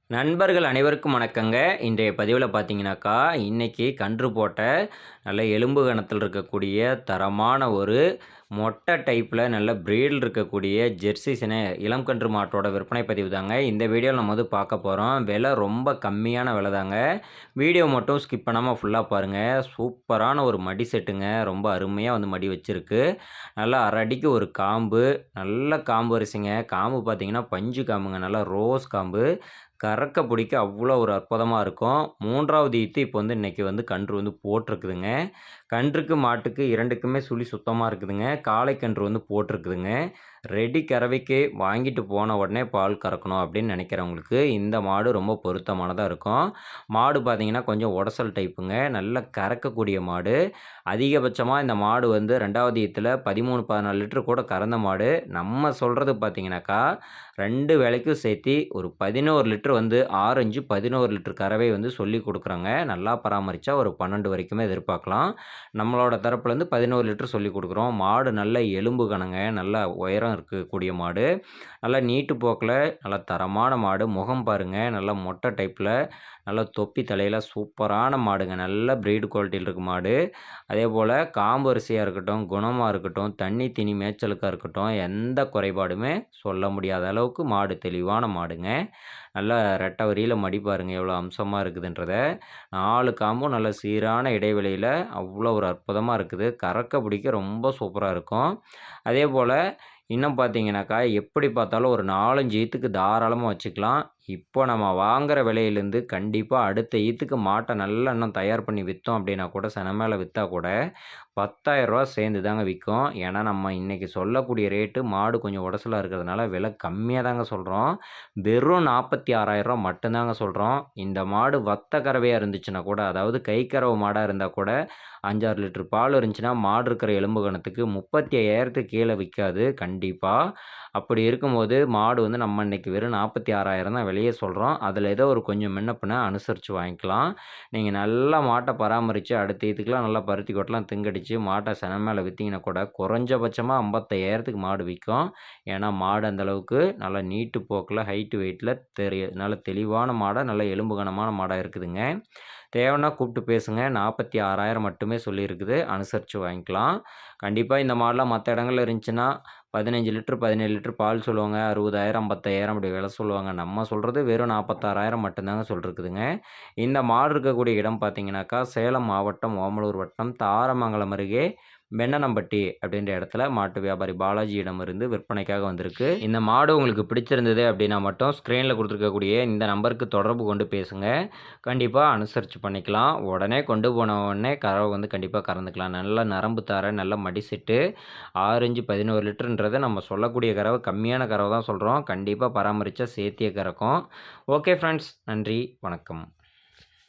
நண்பர்கள் அனைவருக்கும் வணக்கங்க. இன்றைய பதிவுல பார்த்தீங்கன்னாக்கா, இன்னைக்கு கன்று போட்ட நல்ல எலும்பு கனத்துல இருக்கக்கூடிய தரமான ஒரு மொட்டை டைப்ல நல்ல பிரீட்ல இருக்கக்கூடிய ஜெர்சி சினை இளம் கன்று மாட்டோட விற்பனை பதிவு தாங்க. இந்த வீடியோல நம்ம வந்து பார்க்க போறோம். விலை ரொம்ப கம்மியான விலை தாங்க. வீடியோ மட்டும் ஸ்கிப் பண்ணாம ஃபுல்லா பாருங்க. சூப்பரான ஒரு மடி செட்டுங்க. ரொம்ப அருமையா வந்து மடி வச்சிருக்கு. நல்லா 1/2 அடிக்கு ஒரு காம்பு. நல்ல காம்பு வரிசைங்க. காம்பு பார்த்தீங்கன்னா, பஞ்சு காம்புங்க. நல்லா ரோஸ் காம்பு. கறக்க பிடிக்க அவ்வளோ ஒரு அற்புதமா இருக்கும். 3வது ஈத்து இப்போ வந்து இன்னைக்கு வந்து கன்று வந்து போட்டிருக்குதுங்க. கன்றுக்கு, மாட்டுக்கு 2க்குமே சுழி சுத்தமா இருக்குதுங்க. காளை கன்று வந்து போட்டிருக்குதுங்க. ரெடி கறவைக்கு வாங்கிட்டு போன உடனே பால் கறக்கணும் அப்படின்னு நினைக்கிறவங்களுக்கு இந்த மாடு ரொம்ப பொருத்தமானதா இருக்கும். மாடு பார்த்தீங்கன்னா, கொஞ்சம் உடசல் டைப்புங்க. நல்லா கறக்கக்கூடிய மாடு. அதிகபட்சமா இந்த மாடு வந்து 2வது ஈத்துல 13, 14 லிட்டர் கூட கறந்த மாடு. நம்ம சொல்றது பார்த்தீங்கன்னாக்கா, 2 வேளைக்கும் சேர்த்தி ஒரு 11 லிட்டர் வந்து ஆரஞ்சு 11 லிட்டர் கறவை வந்து சொல்லிக் குடுக்குறோங்க. நல்லா பராமரிச்சா ஒரு 12 வரைக்குமே எதிர்பார்க்கலாம். நம்மளோட தரப்புலேருந்து 11 லிட்டர் சொல்லிக் குடுக்குறோம். மாடு நல்ல எலும்பு கனங்க. நல்ல உயரம் இருக்கக்கூடிய மாடு. நல்லா நீட்டு போக்குல நல்லா தரமான மாடு. முகம் பாருங்க. நல்லா மொட்டை டைப்ல நல்லா தொப்பி தலையில சூப்பரான மாடுங்க. நல்ல பிரீடு குவாலிட்டில இருக்க மாடு. அதேபோல காம்பு வரிசையா இருக்கட்டும், குணமா இருக்கட்டும், தண்ணி தீனி மேய்ச்சலுக்கா இருக்கட்டும், எந்த குறைபாடுமே சொல்ல முடியாத அளவுக்கு மாடு தெளிவான மாடுங்க. நல்லா ரெட்டை வரியில மடி பாருங்க எவ்வளோ அம்சமா இருக்குதுன்றத. 4 காம்பும் நல்ல சீரான இடைவெளியில அவ்வளோ ஒரு அற்புதமா இருக்குது. கறக்க பிடிக்க ரொம்ப சூப்பரா இருக்கும். அதேபோல இன்னும் பார்த்தீங்கன்னாக்கா, எப்படி பார்த்தாலும் ஒரு 4, 5 ஈத்துக்கு தாராளமா வச்சுக்கலாம். இப்போ நம்ம வாங்குற விலையிலேருந்து கண்டிப்பா அடுத்த ஈத்துக்கு மாட்ட நல்லா இன்னும் தயார் பண்ணி வித்தோம் அப்படின்னா கூட, சென மேல வித்தா கூட ரூ. 10,000 சேர்ந்து தாங்க விக்கும். ஏன்னா, நம்ம இன்னைக்கு சொல்லக்கூடிய ரேட்டு மாடு கொஞ்சம் உடசலா இருக்கிறதுனால விலை கம்மியா தாங்க சொல்றோம். வெறும் ரூ. 46,000 மட்டும் தாங்க சொல்றோம். இந்த மாடு வத்த கறவையா இருந்துச்சுன்னா கூட, அதாவது கை கறவை மாடா இருந்தா கூட 5, 6 லிட்டர் பால் இருந்துச்சுன்னா, மாடு இருக்கிற எலும்பு கனத்துக்கு 35,000த்துக்கு கீழ விக்காது கண்டிப்பா. அப்படி இருக்கும்போது, மாடு வந்து நம்ம இன்னைக்கு வெறும் 46,000 தான் விலையே சொல்றோம். அதில ஏதோ ஒரு கொஞ்சம் முன்ன பின்ன அனுசரிச்சு வாங்கிக்கலாம். நீங்க நல்லா மாட்ட பராமரிச்சு, அடுத்த ஈத்துக்குலாம் நல்லா பருத்தி கொட்டலாம் திங்கடிச்சு, மாட்ட சென மேல வித்தீங்கன்னா கூட, குறைஞ்சபட்சமா 55,000த்துக்கு மாடு விக்கும். ஏன்னா, மாடு அந்த அளவுக்கு நல்லா நீட்டு போக்குல, ஹைட் வெயிட்ல நல்ல தெளிவான மாடா, நல்ல எலும்பு கனமான மாடா இருக்குதுங்க. தேவைன்னா கூப்பிட்டு பேசுங்க. 46,000 மட்டுமே சொல்லியிருக்குது. அனுசரிச்சு வாங்கிக்கலாம். கண்டிப்பா இந்த மாடுலாம் மத்த இடங்கள்ல இருந்துச்சுன்னா, 15 லிட்டர், 17 லிட்டர் பால் சொல்லுவாங்க. 60,000, 50,000 அப்படி விலை சொல்லுவாங்க. நம்ம சொல்றது வெறும் 46,000 மட்டும் தாங்க சொல்லிருக்குதுங்க. இந்த மாடு இருக்கக்கூடிய இடம் பார்த்தீங்கன்னாக்கா, சேலம் மாவட்டம், ஓமலூர் வட்டம், தாரமங்கலம் அருகே வெண்ணனம்பட்டி அப்படின்ற இடத்துல மாட்டு வியாபாரி பாலாஜியிடமிருந்து விற்பனைக்காக வந்திருக்கு. இந்த மாடு உங்களுக்கு பிடிச்சிருந்தது அப்படின்னா மட்டும் ஸ்க்ரீனில் கொடுத்துருக்கக்கூடிய இந்த நம்பருக்கு தொடர்பு கொண்டு பேசுங்க. கண்டிப்பாக அனுசரித்து பண்ணிக்கலாம். உடனே கொண்டு போன உடனே கறவை வந்து கண்டிப்பாக கறந்துக்கலாம். நல்ல நரம்பு தார, நல்ல மடி செட்டு, ஆரஞ்சு 11 லிட்டருன்றதை நம்ம சொல்லக்கூடிய கறவை கம்மியான கறவை தான் சொல்கிறோம். கண்டிப்பாக பராமரித்தா சேர்த்தியே கறக்கும். ஓகே ஃப்ரெண்ட்ஸ், நன்றி, வணக்கம்.